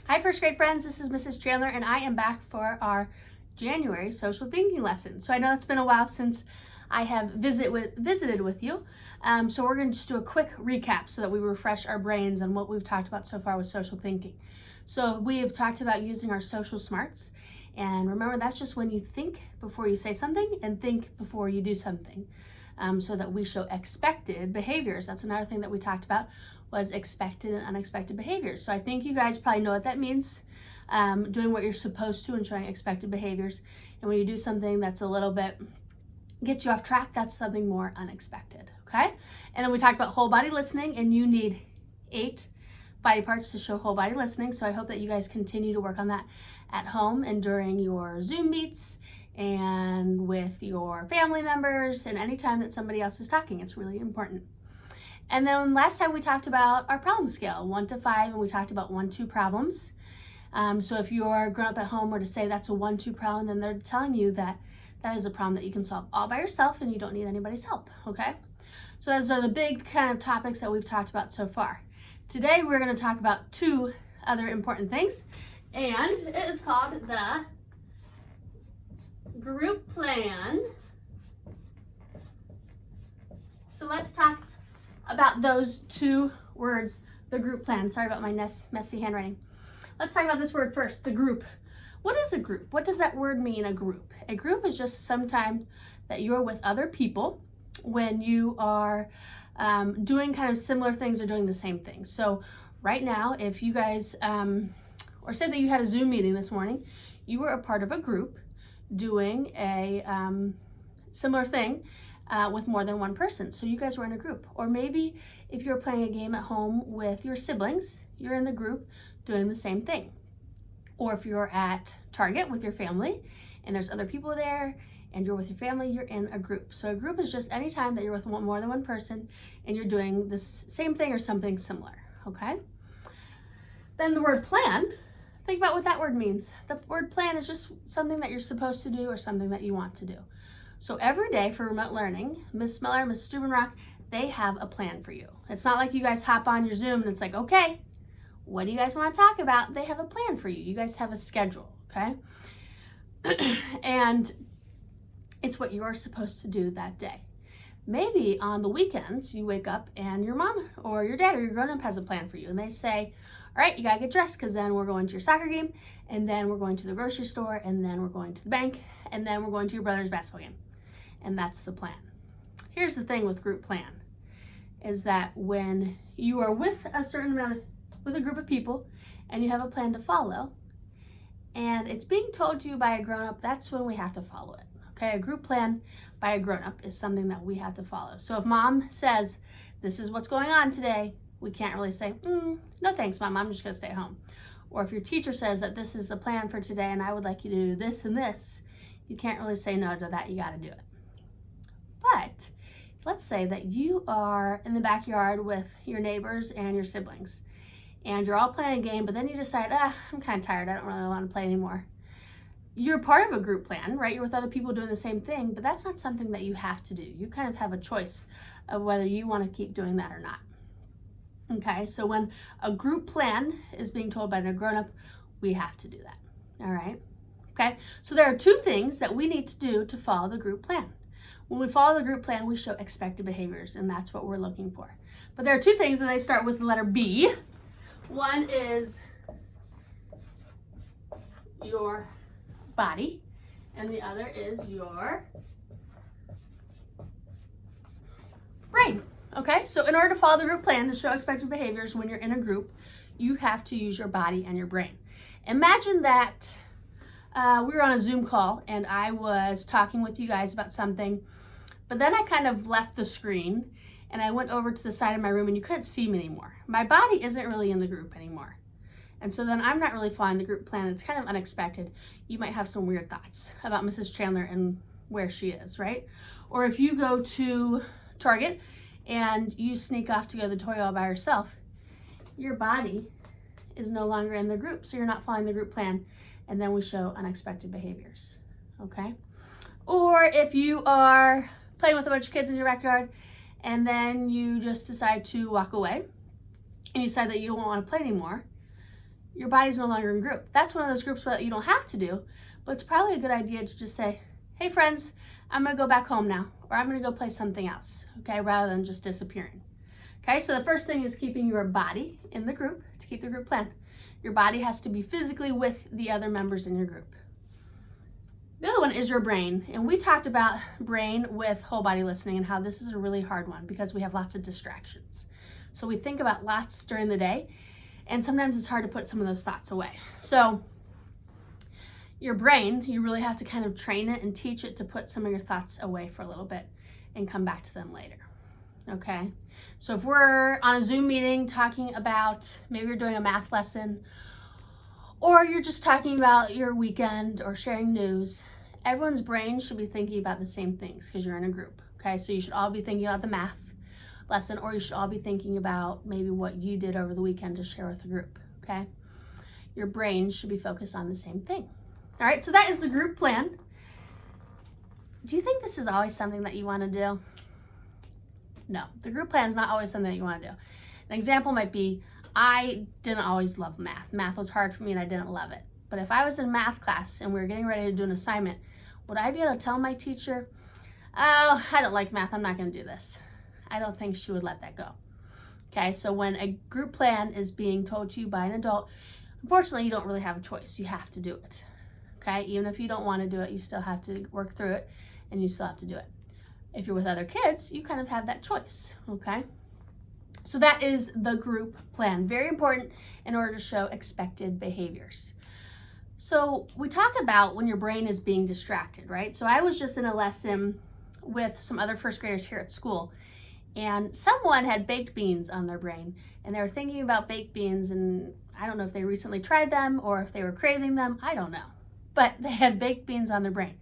Hi first grade friends, this is Mrs. Chandler and I am back for our January social thinking lesson. So I know it's been a while since I have visited with you. So we're going to just do a quick recap so that we refresh our brains on what we've talked about so far with social thinking. So we have talked about using our social smarts, and remember that's just when you think before you say something and think before you do something. So that we show expected behaviors. That's another thing that we talked about, was expected and unexpected behaviors. So I think you guys probably know what that means, doing what you're supposed to and showing expected behaviors. And when you do something that's a little bit, gets you off track, that's something more unexpected, okay? And then we talked about whole body listening, and you need 8 body parts to show whole body listening. So I hope that you guys continue to work on that at home and during your Zoom meets and with your family members and anytime that somebody else is talking. It's really important. And then last time we talked about our problem scale, 1 to 5, and we talked about 1-2 problems. So if you're grown up at home were to say that's a 1-2 problem, then they're telling you that that is a problem that you can solve all by yourself and you don't need anybody's help, okay? So those are the big kind of topics that we've talked about so far. Today we're going to talk about 2 other important things, and it is called the group plan. So let's talk about those 2 words, the group plan. Sorry about my messy handwriting. Let's talk about this word first, the group. What is a group? What does that word mean, a group? A group is just sometimes that you're with other people when you are doing kind of similar things or doing the same thing. So right now, if you guys, or say that you had a Zoom meeting this morning, you were a part of a group doing a similar thing with more than one person. So you guys were in a group. Or maybe if you're playing a game at home with your siblings, you're in the group doing the same thing. Or if you're at Target with your family and there's other people there and you're with your family, you're in a group. So a group is just any time that you're with more than one person and you're doing this same thing or something similar, okay? Then the word plan, think about what that word means. The word plan is just something that you're supposed to do or something that you want to do. So every day for remote learning, Ms. Miller, Ms. Stubenrock, they have a plan for you. It's not like you guys hop on your Zoom and it's like, okay, what do you guys want to talk about? They have a plan for you. You guys have a schedule, okay? And it's what you're supposed to do that day. Maybe on the weekends, you wake up and your mom or your dad or your grown-up has a plan for you. And they say, all right, you got to get dressed because then we're going to your soccer game, and then we're going to the grocery store, and then we're going to the bank, and then we're going to your brother's basketball game. And that's the plan. Here's the thing with group plan, is that when you are with a group of people and you have a plan to follow, and it's being told to you by a grown-up, that's when we have to follow it. Okay, a group plan by a grown-up is something that we have to follow. So if mom says, this is what's going on today, we can't really say, no thanks, Mom, I'm just gonna stay home. Or if your teacher says that this is the plan for today and I would like you to do this and this, you can't really say no to that, you gotta do it. But let's say that you are in the backyard with your neighbors and your siblings, and you're all playing a game, but then you decide, I'm kind of tired, I don't really want to play anymore. You're part of a group plan, right? You're with other people doing the same thing, but that's not something that you have to do. You kind of have a choice of whether you want to keep doing that or not. Okay, so when a group plan is being told by a grown-up, we have to do that, all right? Okay, so there are 2 things that we need to do to follow the group plan. When we follow the group plan, we show expected behaviors, and that's what we're looking for. But there are 2 things, and they start with the letter B. One is your body, and the other is your brain. Okay, so in order to follow the group plan to show expected behaviors when you're in a group, you have to use your body and your brain. Imagine that we were on a Zoom call and I was talking with you guys about something, but then I kind of left the screen and I went over to the side of my room and you couldn't see me anymore. My body isn't really in the group anymore. And so then I'm not really following the group plan. It's kind of unexpected. You might have some weird thoughts about Mrs. Chandler and where she is, right? Or if you go to Target and you sneak off to go to the toy aisle by yourself, your body is no longer in the group, so you're not following the group plan, and then we show unexpected behaviors, okay? Or if you are playing with a bunch of kids in your backyard and then you just decide to walk away and you decide that you don't want to play anymore, your body's no longer in group. That's one of those groups that you don't have to do, but it's probably a good idea to just say, hey friends, I'm gonna go back home now, or I'm gonna go play something else, okay, rather than just disappearing. Okay, so the first thing is keeping your body in the group to keep the group plan. Your body has to be physically with the other members in your group. The other one is your brain, and we talked about brain with whole body listening and how this is a really hard one because we have lots of distractions. So we think about lots during the day, and sometimes it's hard to put some of those thoughts away. So your brain, you really have to kind of train it and teach it to put some of your thoughts away for a little bit and come back to them later. Okay, so if we're on a Zoom meeting talking about, maybe you're doing a math lesson, or you're just talking about your weekend or sharing news, everyone's brain should be thinking about the same things because you're in a group. Okay, so you should all be thinking about the math lesson, or you should all be thinking about maybe what you did over the weekend to share with the group. Okay, your brain should be focused on the same thing. All right, so that is the group plan. Do you think this is always something that you want to do? No, the group plan is not always something that you want to do. An example might be, I didn't always love math. Math was hard for me and I didn't love it. But if I was in math class and we were getting ready to do an assignment, would I be able to tell my teacher, oh, I don't like math, I'm not going to do this? I don't think she would let that go. Okay, so when a group plan is being told to you by an adult, unfortunately, you don't really have a choice. You have to do it. Okay, even if you don't want to do it, you still have to work through it and you still have to do it. If you're with other kids, you kind of have that choice, okay? So that is the group plan. Very important in order to show expected behaviors. So we talk about when your brain is being distracted, right? So I was just in a lesson with some other first graders here at school, and someone had baked beans on their brain, and they were thinking about baked beans, and I don't know if they recently tried them or if they were craving them, I don't know. But they had baked beans on their brain.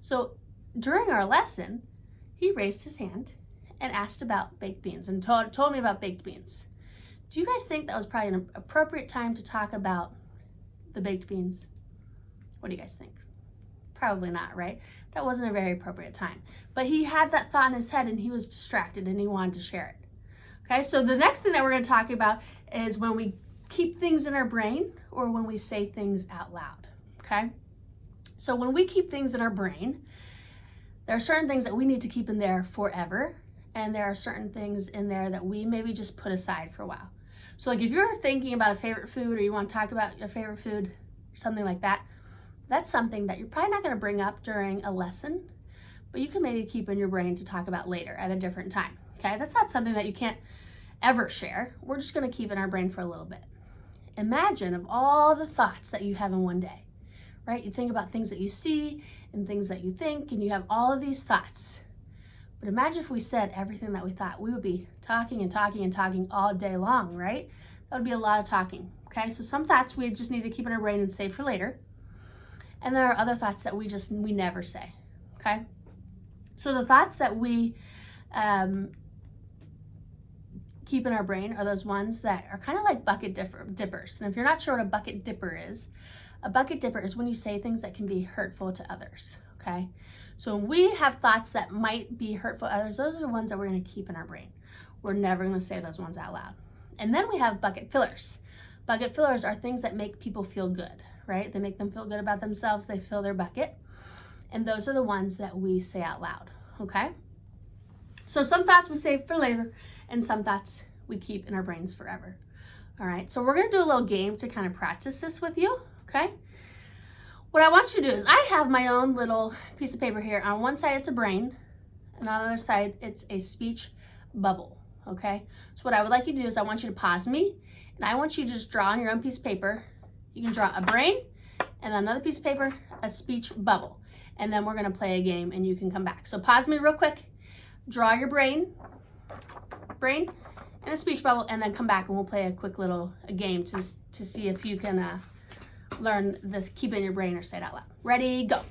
So during our lesson, he raised his hand and asked about baked beans and told me about baked beans. Do you guys think that was probably an appropriate time to talk about the baked beans? What do you guys think? Probably not, right? That wasn't a very appropriate time. But he had that thought in his head and he was distracted and he wanted to share it. Okay, so the next thing that we're going to talk about is when we keep things in our brain or when we say things out loud. Okay, so when we keep things in our brain, there are certain things that we need to keep in there forever, and there are certain things in there that we maybe just put aside for a while. So like if you're thinking about a favorite food or you want to talk about your favorite food, something like that, that's something that you're probably not going to bring up during a lesson, but you can maybe keep in your brain to talk about later at a different time. Okay, that's not something that you can't ever share. We're just going to keep in our brain for a little bit. Imagine of all the thoughts that you have in one day, right? You think about things that you see and things that you think, and you have all of these thoughts. But imagine if we said everything that we thought. We would be talking and talking and talking all day long, right? That would be a lot of talking, okay? So some thoughts we just need to keep in our brain and save for later. And there are other thoughts that we never say, okay? So the thoughts that we keep in our brain are those ones that are kind of like bucket dippers. And if you're not sure what a bucket dipper is when you say things that can be hurtful to others, okay? So when we have thoughts that might be hurtful to others, those are the ones that we're going to keep in our brain. We're never going to say those ones out loud. And then we have bucket fillers. Bucket fillers are things that make people feel good, right? They make them feel good about themselves. They fill their bucket. And those are the ones that we say out loud, okay? So some thoughts we save for later, and some thoughts we keep in our brains forever. All right, so we're going to do a little game to kind of practice this with you, okay? What I want you to do is I have my own little piece of paper here. On one side, it's a brain, and on the other side, it's a speech bubble, okay? So what I would like you to do is I want you to pause me, and I want you to just draw on your own piece of paper. You can draw a brain, and then another piece of paper, a speech bubble. And then we're going to play a game, and you can come back. So pause me real quick. Draw your brain, and a speech bubble, and then come back, and we'll play a quick little game to see if you can learn the keep it in your brain or say it out loud. Ready, go.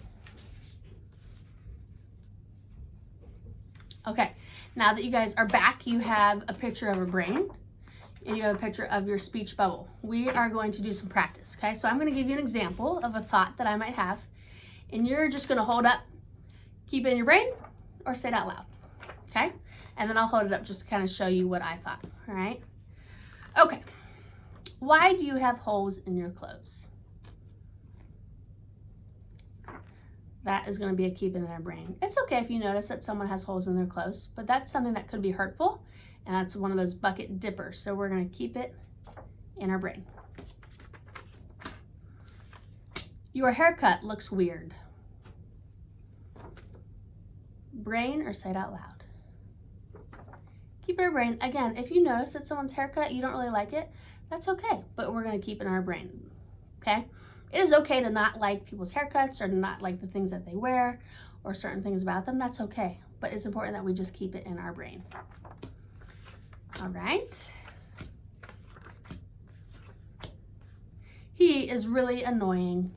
Okay, now that you guys are back, you have a picture of a brain and you have a picture of your speech bubble. We are going to do some practice, okay? So I'm going to give you an example of a thought that I might have, and you're just going to hold up, keep it in your brain, or say it out loud, okay? And then I'll hold it up just to kind of show you what I thought, all right? Okay. Why do you have holes in your clothes? That is going to be a keep it in our brain. It's okay if you notice that someone has holes in their clothes, but that's something that could be hurtful, and that's one of those bucket dippers. So we're going to keep it in our brain. Your haircut looks weird. Brain or say it out loud? Keep it in our brain. Again, if you notice that someone's haircut, you don't really like it, that's okay, but we're going to keep it in our brain, okay? It is okay to not like people's haircuts or to not like the things that they wear or certain things about them. That's okay, but it's important that we just keep it in our brain. All right. He is really annoying.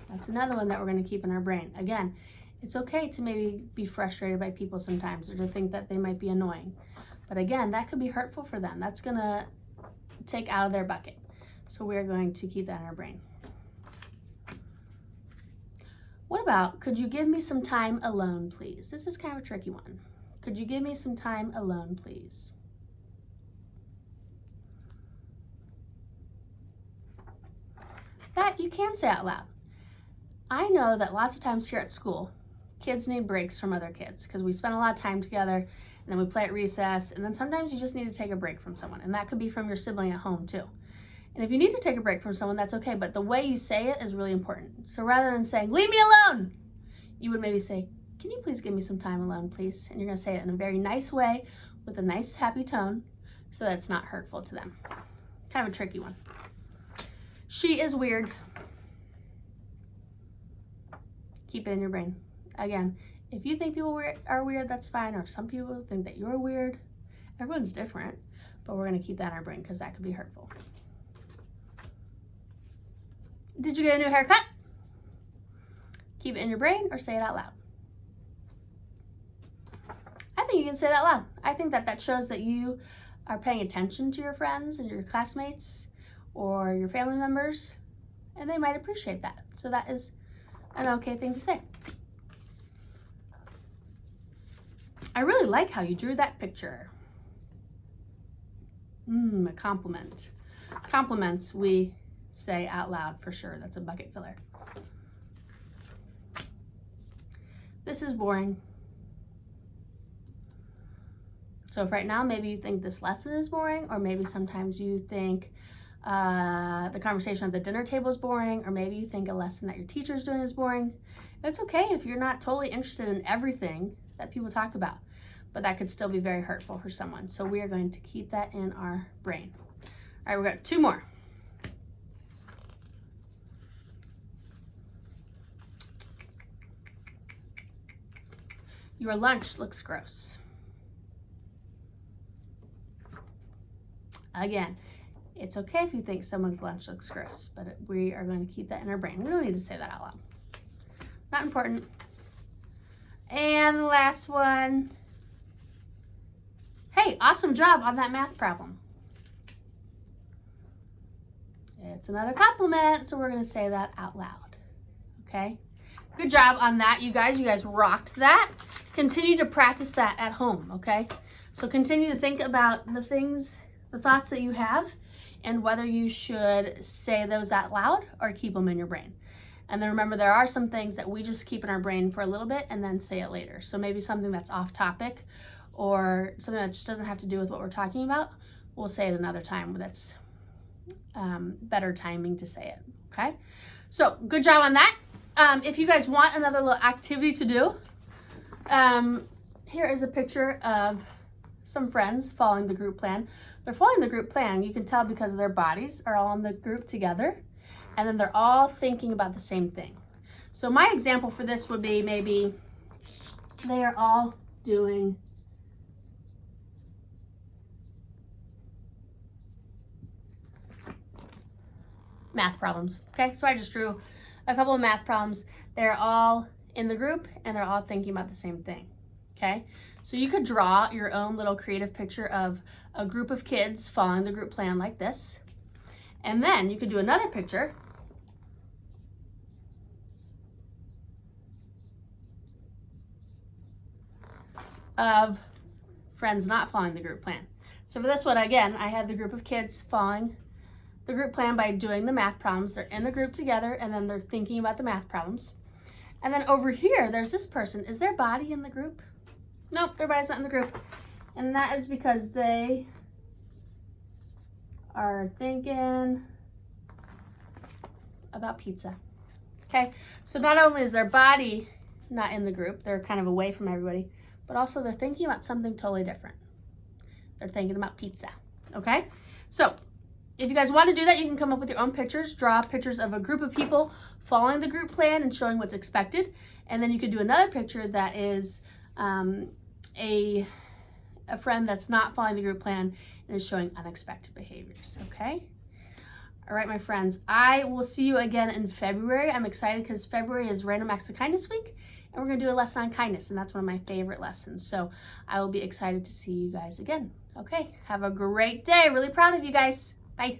That's another one that we're going to keep in our brain. Again, it's okay to maybe be frustrated by people sometimes or to think that they might be annoying. But again, that could be hurtful for them. That's going to take out of their bucket. So we're going to keep that in our brain. What about, could you give me some time alone, please? This is kind of a tricky one. Could you give me some time alone, please? That you can say out loud. I know that lots of times here at school, kids need breaks from other kids because we spend a lot of time together and then we play at recess, and then sometimes you just need to take a break from someone, and that could be from your sibling at home too. And if you need to take a break from someone, that's okay, but the way you say it is really important. So rather than saying, leave me alone, you would maybe say, can you please give me some time alone, please? And you're gonna say it in a very nice way with a nice, happy tone so that it's not hurtful to them. Kind of a tricky one. She is weird. Keep it in your brain. Again, if you think people are weird, that's fine. Or if some people think that you're weird, everyone's different, but we're gonna keep that in our brain because that could be hurtful. Did you get a new haircut? Keep it in your brain or say it out loud. I think you can say it out loud. I think that shows that you are paying attention to your friends and your classmates or your family members, and they might appreciate that. So that is an okay thing to say. I really like how you drew that picture. A compliment. Compliments we say out loud for sure. That's a bucket filler. This is boring. So if right now maybe you think this lesson is boring, or maybe sometimes you think the conversation at the dinner table is boring, or maybe you think a lesson that your teacher is doing is boring. It's okay if you're not totally interested in everything that people talk about, but that could still be very hurtful for someone. So we are going to keep that in our brain. All right, we've got two more. Your lunch looks gross. Again, it's okay if you think someone's lunch looks gross, but we are going to keep that in our brain. We don't need to say that out loud. Not important. And the last one. Hey, awesome job on that math problem. It's another compliment, so we're going to say that out loud. Okay? Good job on that, you guys. You guys rocked that. Continue to practice that at home, okay? So continue to think about the things, the thoughts that you have, and whether you should say those out loud or keep them in your brain. And then remember, there are some things that we just keep in our brain for a little bit and then say it later. So maybe something that's off topic or something that just doesn't have to do with what we're talking about, we'll say it another time that's better timing to say it, okay? So good job on that. If you guys want another little activity to do, here is a picture of some friends following the group plan. They're following the group plan. You can tell because their bodies are all in the group together, and then they're all thinking about the same thing. So my example for this would be maybe they are all doing math problems. Okay, so I just drew a couple of math problems. They're all in the group and they're all thinking about the same thing. Okay, so you could draw your own little creative picture of a group of kids following the group plan like this. And then you could do another picture of friends not following the group plan. So for this one, again, I had the group of kids following the group plan by doing the math problems. They're in a group together, and then they're thinking about the math problems. And then over here, there's this person. Is their body in the group? Nope, their body's not in the group. And that is because they are thinking about pizza. Okay, so not only is their body not in the group, they're kind of away from everybody, but also they're thinking about something totally different. They're thinking about pizza. Okay, so if you guys want to do that, you can come up with your own pictures, draw pictures of a group of people following the group plan and showing what's expected. And then you could do another picture that is a friend that's not following the group plan and is showing unexpected behaviors, okay? All right, my friends, I will see you again in February. I'm excited because February is Random Acts of Kindness Week, and we're gonna do a lesson on kindness, and that's one of my favorite lessons. So I will be excited to see you guys again. Okay, have a great day. Really proud of you guys. Bye.